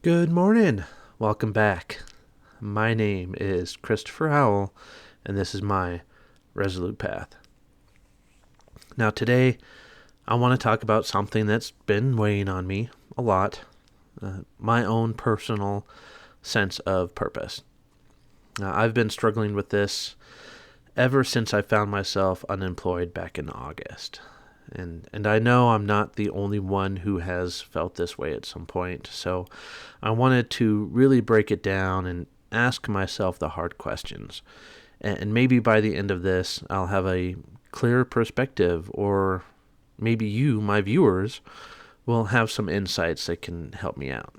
Good morning. Welcome back. My name is Christopher Howell, and this is my Resolute Path. Now, today, I want to talk about something that's been weighing on me a lot, my own personal sense of purpose. Now, I've been struggling with this ever since I found myself unemployed back in August. And I know I'm not the only one who has felt this way at some point, so I wanted to really break it down and ask myself the hard questions. And maybe by the end of this, I'll have a clearer perspective, or maybe you, my viewers, will have some insights that can help me out.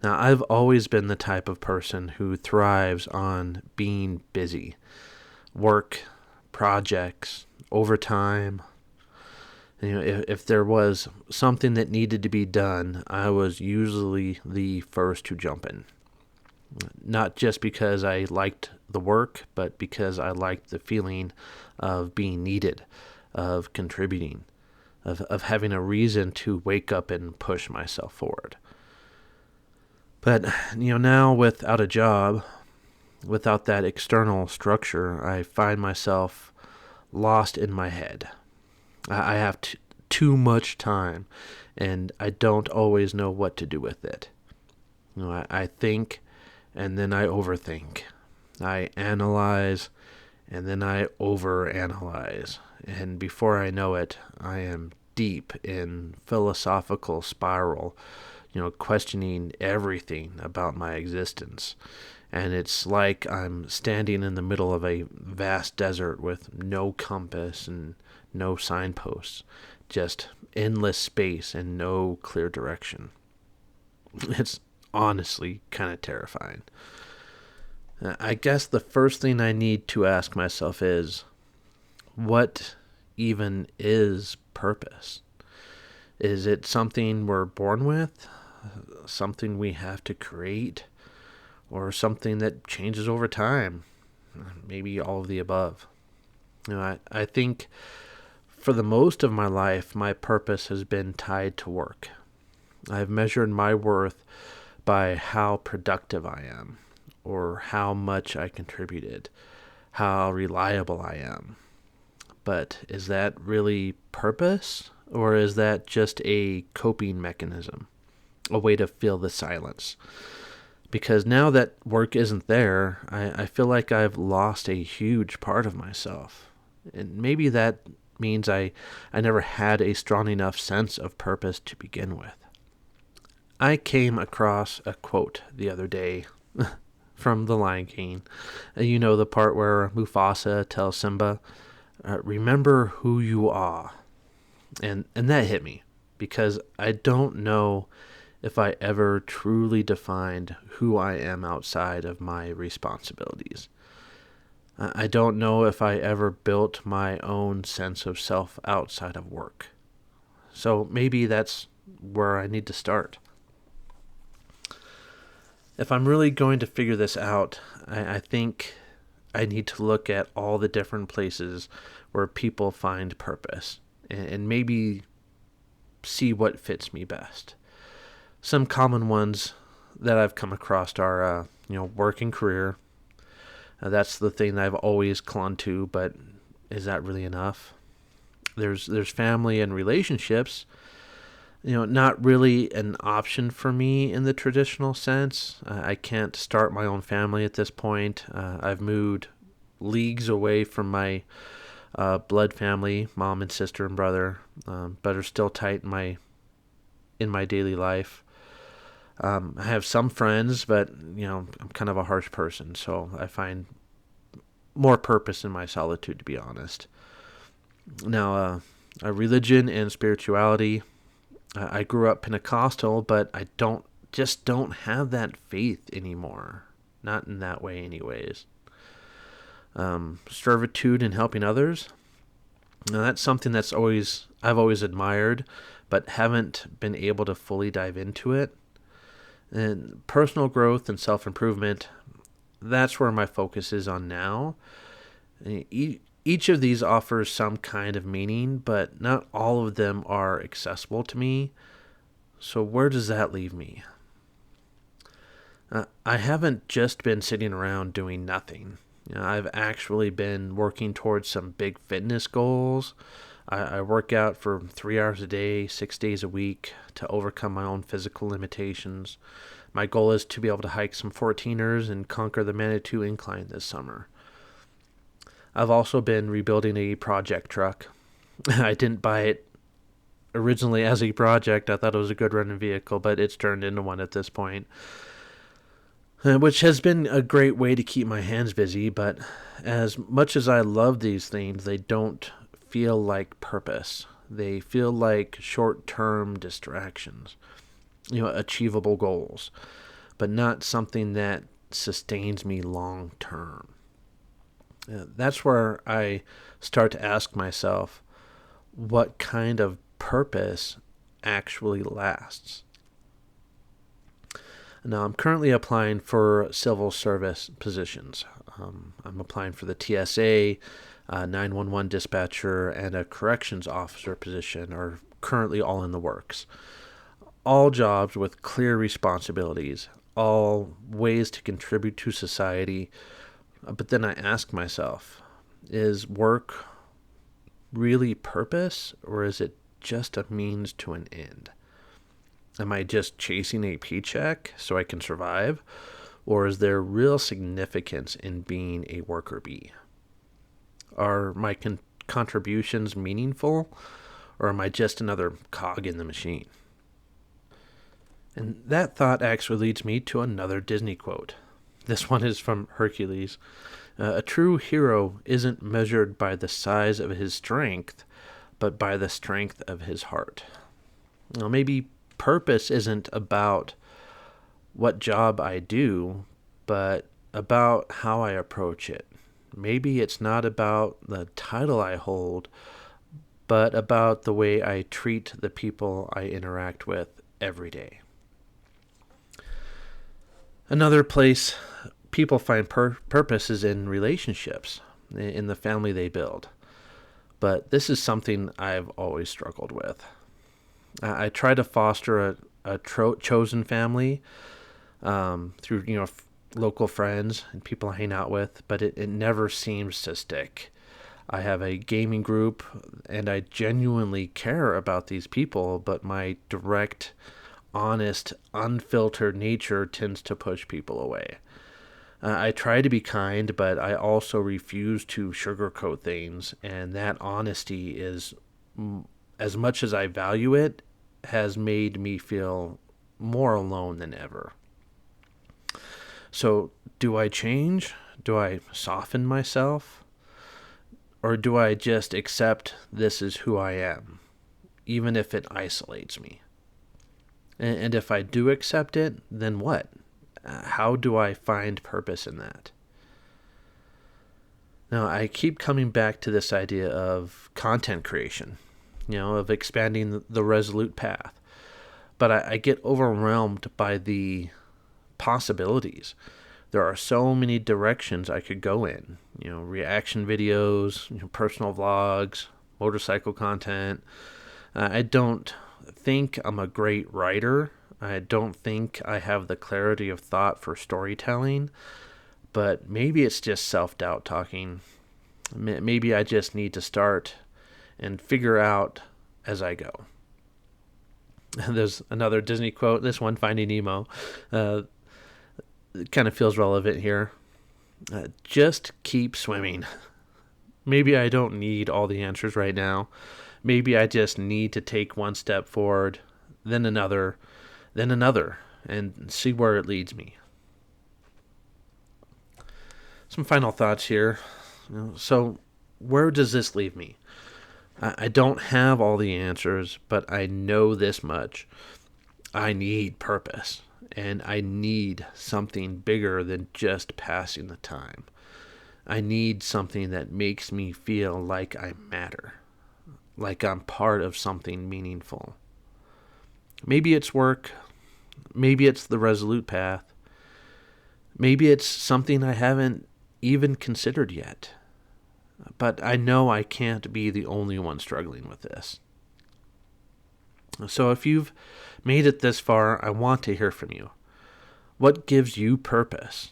Now, I've always been the type of person who thrives on being busy. Work, projects, overtime. If there was something that needed to be done, I was usually the first to jump in. Not just because I liked the work, but because I liked the feeling of being needed, of contributing, of having a reason to wake up and push myself forward. But, now without a job, without that external structure, I find myself lost in my head. I have too much time, and I don't always know what to do with it. I think, and then I overthink. I analyze, and then I overanalyze. And before I know it, I am deep in philosophical spiral, questioning everything about my existence. And it's like I'm standing in the middle of a vast desert with no compass and no signposts, just endless space and no clear direction. It's honestly kind of terrifying. I guess the first thing I need to ask myself is, what even is purpose? Is it something we're born with? Something we have to create? Or something that changes over time? Maybe all of the above. I think for the most of my life, my purpose has been tied to work. I've measured my worth by how productive I am, or how much I contributed, how reliable I am. But is that really purpose? Or is that just a coping mechanism? A way to fill the silence? Because now that work isn't there, I feel like I've lost a huge part of myself. And maybe that means I never had a strong enough sense of purpose to begin with. I came across a quote the other day from The Lion King. The part where Mufasa tells Simba, remember who you are. And that hit me, because I don't know if I ever truly defined who I am outside of my responsibilities. I don't know if I ever built my own sense of self outside of work. So maybe that's where I need to start. If I'm really going to figure this out, I think I need to look at all the different places where people find purpose, and maybe see what fits me best. Some common ones that I've come across are, work and career. That's the thing that I've always clung to, but is that really enough? There's family and relationships. Not really an option for me in the traditional sense. I can't start my own family at this point. I've moved leagues away from my blood family, mom and sister and brother, but are still tight in my daily life. I have some friends, but I'm kind of a harsh person, so I find more purpose in my solitude, to be honest. Now, religion and spirituality. I grew up Pentecostal, but I don't have that faith anymore. Not in that way, anyways. Servitude and helping others. Now, that's something I've always admired, but haven't been able to fully dive into it. And personal growth and self-improvement, that's where my focus is on now. Each of these offers some kind of meaning, but not all of them are accessible to me. So where does that leave me? I haven't just been sitting around doing nothing. I've actually been working towards some big fitness goals. I work out for 3 hours a day, 6 days a week to overcome my own physical limitations. My goal is to be able to hike some 14ers and conquer the Manitou Incline this summer. I've also been rebuilding a project truck. I didn't buy it originally as a project. I thought it was a good running vehicle, but it's turned into one at this point, which has been a great way to keep my hands busy. But as much as I love these things, they don't feel like purpose. They feel like short-term distractions, achievable goals, but not something that sustains me long term. That's where I start to ask myself, what kind of purpose actually lasts? Now, I'm currently applying for civil service positions. I'm applying for the TSA, 911 dispatcher, and a corrections officer position are currently all in the works. All jobs with clear responsibilities, all ways to contribute to society. But then I ask myself, is work really purpose, or is it just a means to an end? Am I just chasing a paycheck so I can survive, or is there real significance in being a worker bee? Are my contributions meaningful, or am I just another cog in the machine? And that thought actually leads me to another Disney quote. This one is from Hercules. A true hero isn't measured by the size of his strength, but by the strength of his heart. Now, maybe purpose isn't about what job I do, but about how I approach it. Maybe it's not about the title I hold, but about the way I treat the people I interact with every day. Another place people find purpose is in relationships, in the family they build. But this is something I've always struggled with. I try to foster a chosen family through local friends and people I hang out with, but it never seems to stick. I have a gaming group, and I genuinely care about these people, but my direct, honest, unfiltered nature tends to push people away. I try to be kind, but I also refuse to sugarcoat things, and that honesty is, as much as I value it, has made me feel more alone than ever. So, do I change? Do I soften myself? Or do I just accept this is who I am, even if it isolates me? And if I do accept it, then what? How do I find purpose in that? Now, I keep coming back to this idea of content creation, of expanding the Resolute path. But I get overwhelmed by the possibilities. There are so many directions I could go in. Reaction videos, personal vlogs, motorcycle content. I don't think I'm a great writer. I don't think I have the clarity of thought for storytelling. But maybe it's just self-doubt talking. Maybe I just need to start and figure out as I go. There's another Disney quote, this one, Finding Nemo. It kind of feels relevant here. Just keep swimming. Maybe I don't need all the answers right now. Maybe I just need to take one step forward, then another, and see where it leads me. Some final thoughts here. So, where does this leave me? I don't have all the answers, but I know this much. I need purpose, and I need something bigger than just passing the time. I need something that makes me feel like I matter, like I'm part of something meaningful. Maybe it's work. Maybe it's the Resolute path. Maybe it's something I haven't even considered yet. But I know I can't be the only one struggling with this. So if you've made it this far, I want to hear from you. What gives you purpose?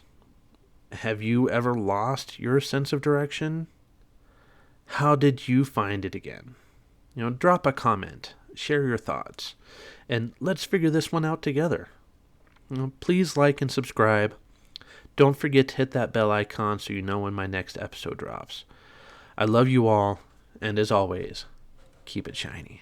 Have you ever lost your sense of direction? How did you find it again? Drop a comment, share your thoughts, and let's figure this one out together. Please like and subscribe. Don't forget to hit that bell icon so you know when my next episode drops. I love you all, and as always, keep it shiny.